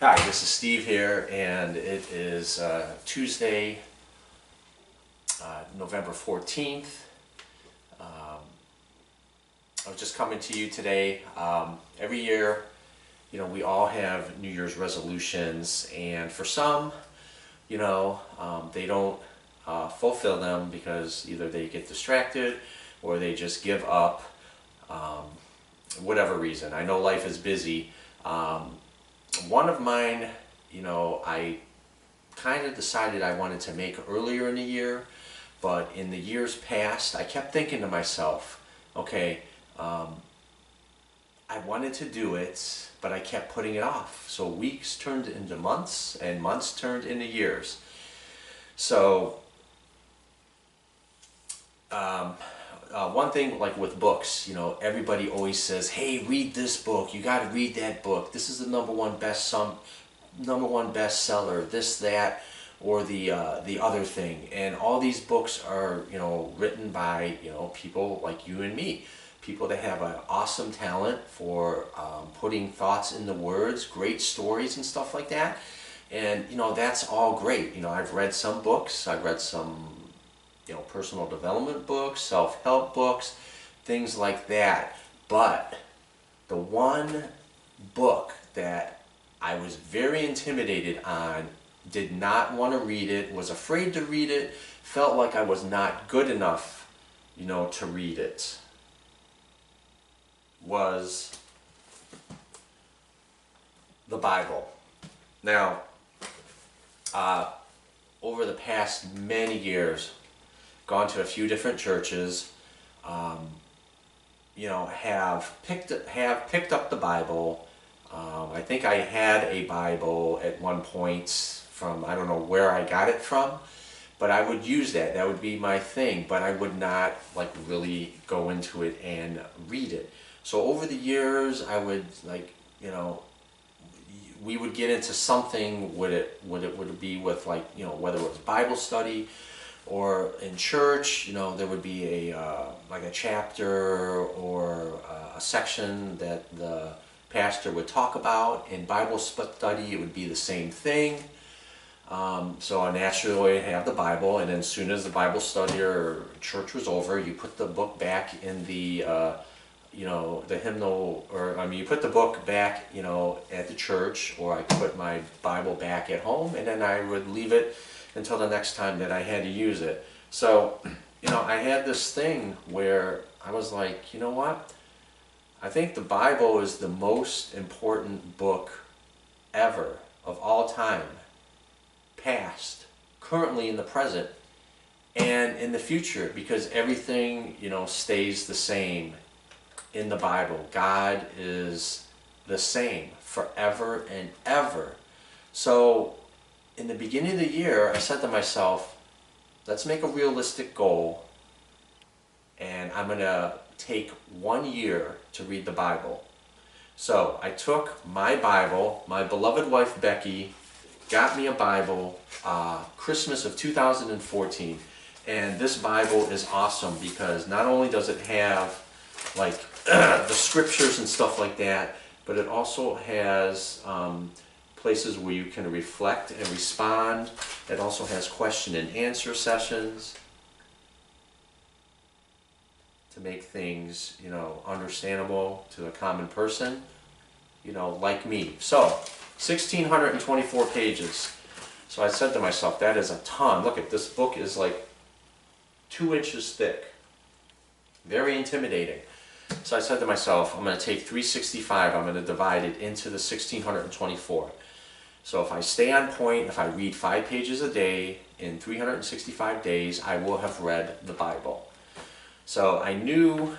Hi, this is Steve here, and it is Tuesday, November 14th. I was just coming to you today. Every year, we all have New Year's resolutions, and for some, they don't fulfill them because either they get distracted or they just give up, whatever reason. I know life is busy. One of mine, I kind of decided I wanted to make earlier in the year, but in the years past, I kept thinking to myself, okay, I wanted to do it, but I kept putting it off. So weeks turned into months, and months turned into years. So, one thing like with books, everybody always says, hey, read this book, you got to read that book, this is the number one bestseller, this, that, or the other thing. And all these books are written by people like you and me, people that have an awesome talent for putting thoughts into words, great stories and stuff like that. And that's all great. I've read some books, I've read some personal development books, self-help books, things like that. But the one book that I was very intimidated on, did not want to read it, was afraid to read it, felt like I was not good enough, to read it, was the Bible. Now, over the past many years, gone to a few different churches, have picked up the Bible. I think I had a Bible at one point from, I don't know where I got it from, but I would use that. That would be my thing, but I would not really go into it and read it. So over the years, I would we would get into something. Would it be with whether it was Bible study, or in church, there would be a chapter or a section that the pastor would talk about. In Bible study, it would be the same thing. So I naturally have the Bible, and then as soon as the Bible study or church was over, you put the book back in the the hymnal, or you put the book back at the church, or I put my Bible back at home, and then I would leave it until the next time that I had to use it. So, I had this thing where I was like, you know what? I think the Bible is the most important book ever, of all time, past, currently in the present, and in the future, because everything, stays the same in the Bible. God is the same forever and ever. So, in the beginning of the year, I said to myself, let's make a realistic goal, and I'm going to take 1 year to read the Bible. So I took my Bible, my beloved wife Becky got me a Bible, Christmas of 2014, and this Bible is awesome because not only does it have the scriptures and stuff like that, but it also has places where you can reflect and respond. It also has question and answer sessions to make things, understandable to a common person, like me. So, 1,624 pages. So I said to myself, that is a ton. Look at this book is 2 inches thick. Very intimidating. So I said to myself, I'm going to take 365, I'm going to divide it into the 1,624. So if I stay on point, if I read 5 pages a day, in 365 days, I will have read the Bible. So I knew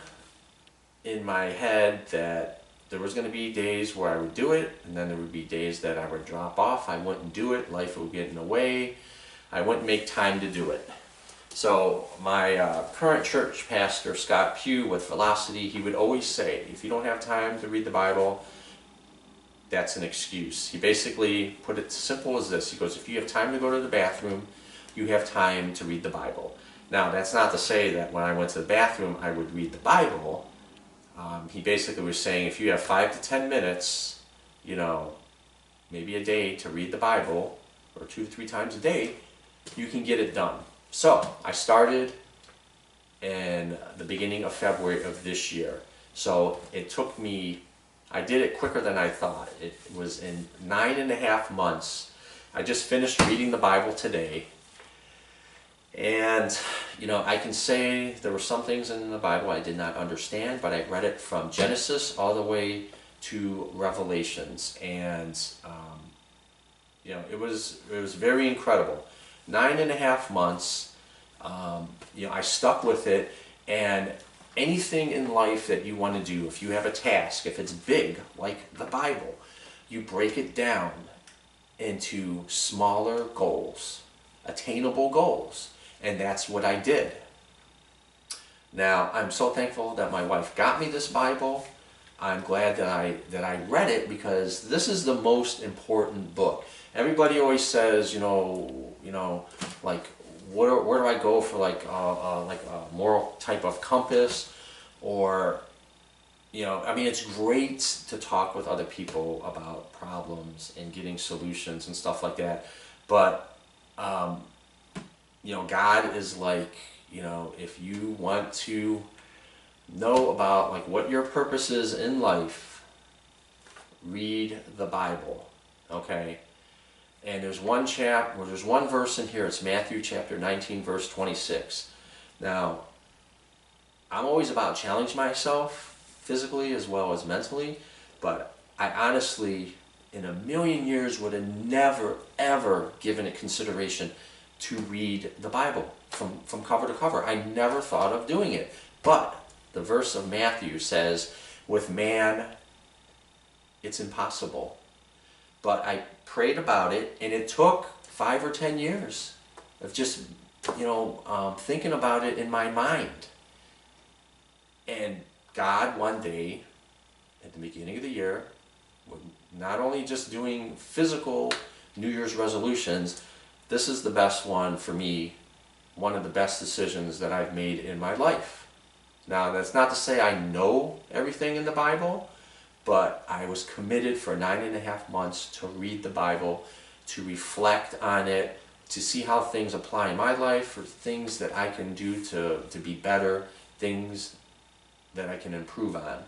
in my head that there was going to be days where I would do it, and then there would be days that I would drop off, I wouldn't do it, life would get in the way, I wouldn't make time to do it. So my current church pastor, Scott Pugh with Velocity, he would always say, if you don't have time to read the Bible, that's an excuse. He basically put it simple as this. He goes, if you have time to go to the bathroom, you have time to read the Bible. Now, that's not to say that when I went to the bathroom, I would read the Bible. He basically was saying, if you have 5 to 10 minutes, maybe a day to read the Bible, or 2 to 3 times a day, you can get it done. So I started in the beginning of February of this year. So it took me, I did it quicker than I thought. It was in 9.5 months. I just finished reading the Bible today. And, you know, I can say there were some things in the Bible I did not understand, but I read it from Genesis all the way to Revelations. And, you know, it was very incredible. 9.5 months, you know, I stuck with it. And anything in life that you want to do, if you have a task, if it's big, like the Bible, you break it down into smaller goals, attainable goals. And that's what I did. Now, I'm so thankful that my wife got me this Bible. I'm glad that I read it, because this is the most important book. Everybody always says, you know, like, where do I go for like a moral type of compass, or, you know, I mean, it's great to talk with other people about problems and getting solutions and stuff like that, but you know, God is like, you know, if you want to know about like what your purpose is in life, read the Bible, okay? And there's one verse in here. It's Matthew chapter 19, verse 26. Now, I'm always about challenging myself physically as well as mentally, but I honestly, in a million years, would have never, ever given it consideration to read the Bible from cover to cover. I never thought of doing it. But the verse of Matthew says, with man, it's impossible. But I prayed about it, and it took 5 or 10 years of just, you know, thinking about it in my mind. And God, one day, at the beginning of the year, not only just doing physical New Year's resolutions, this is the best one for me, one of the best decisions that I've made in my life. Now, that's not to say I know everything in the Bible, but I was committed for 9.5 months to read the Bible, to reflect on it, to see how things apply in my life, or things that I can do to be better, things that I can improve on.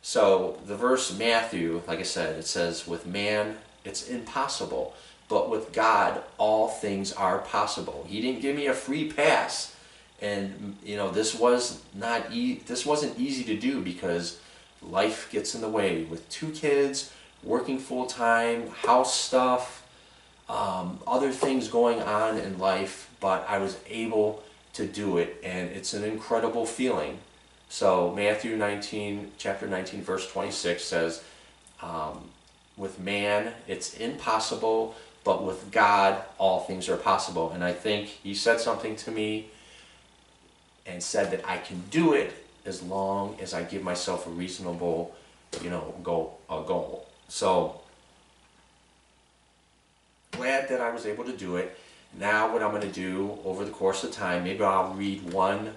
So the verse Matthew, like I said, it says, with man, it's impossible. But with God, all things are possible. He didn't give me a free pass. And, you know, this wasn't easy to do, because life gets in the way with 2 kids, working full-time, house stuff, other things going on in life, but I was able to do it, and it's an incredible feeling. So Matthew 19, chapter 19, verse 26 says, with man, it's impossible, but with God, all things are possible. And I think he said something to me and said that I can do it as long as I give myself a reasonable, you know, goal. So glad that I was able to do it. Now what I'm going to do over the course of time, maybe I'll read one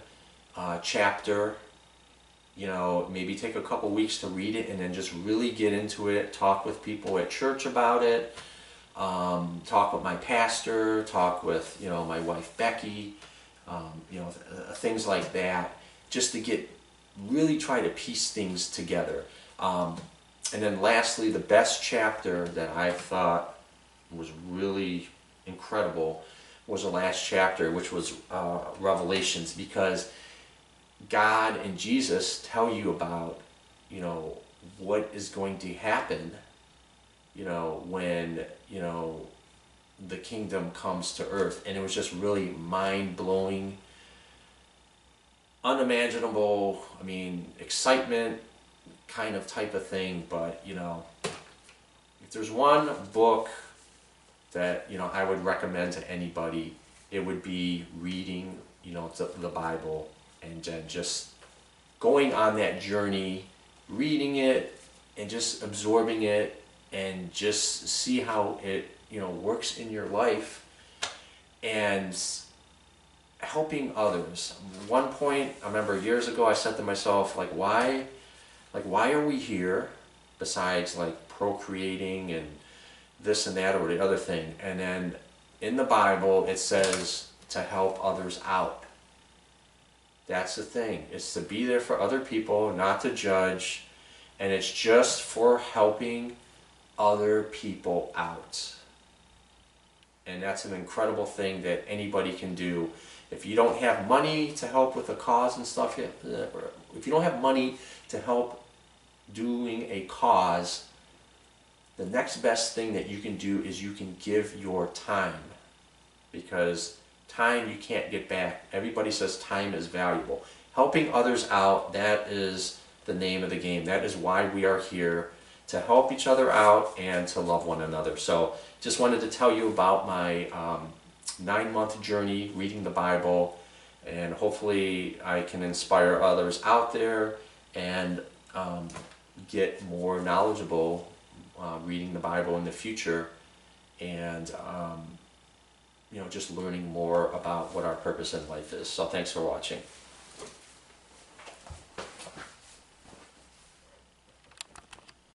chapter, you know, maybe take a couple weeks to read it, and then just really get into it, talk with people at church about it, talk with my pastor, talk with, you know, my wife Becky, you know, things like that, just to really try to piece things together. And then lastly, the best chapter that I thought was really incredible was the last chapter, which was Revelations, because God and Jesus tell you about, you know, what is going to happen, you know, when, you know, the kingdom comes to earth. And it was just really mind-blowing, unimaginable, I mean, excitement kind of type of thing. But, you know, if there's one book that, you know, I would recommend to anybody, it would be reading, you know, the Bible, and then just going on that journey, reading it, and just absorbing it, and just see how it, you know, works in your life, and helping others. One point, I remember years ago, I said to myself, like, why are we here besides like procreating and, this and that or the other thing. And then in the Bible it says to help others out. That's the thing. It's to be there for other people, not to judge, and it's just for helping other people out. And that's an incredible thing that anybody can do. If you don't have money to help with a cause and stuff, if you don't have money to help doing a cause, the next best thing that you can do is you can give your time, because time you can't get back. Everybody says time is valuable. Helping others out, that is the name of the game. That is why we are here, to help each other out and to love one another. So just wanted to tell you about my 9-month journey reading the Bible, and hopefully I can inspire others out there and get more knowledgeable reading the Bible in the future, and you know, just learning more about what our purpose in life is. So thanks for watching.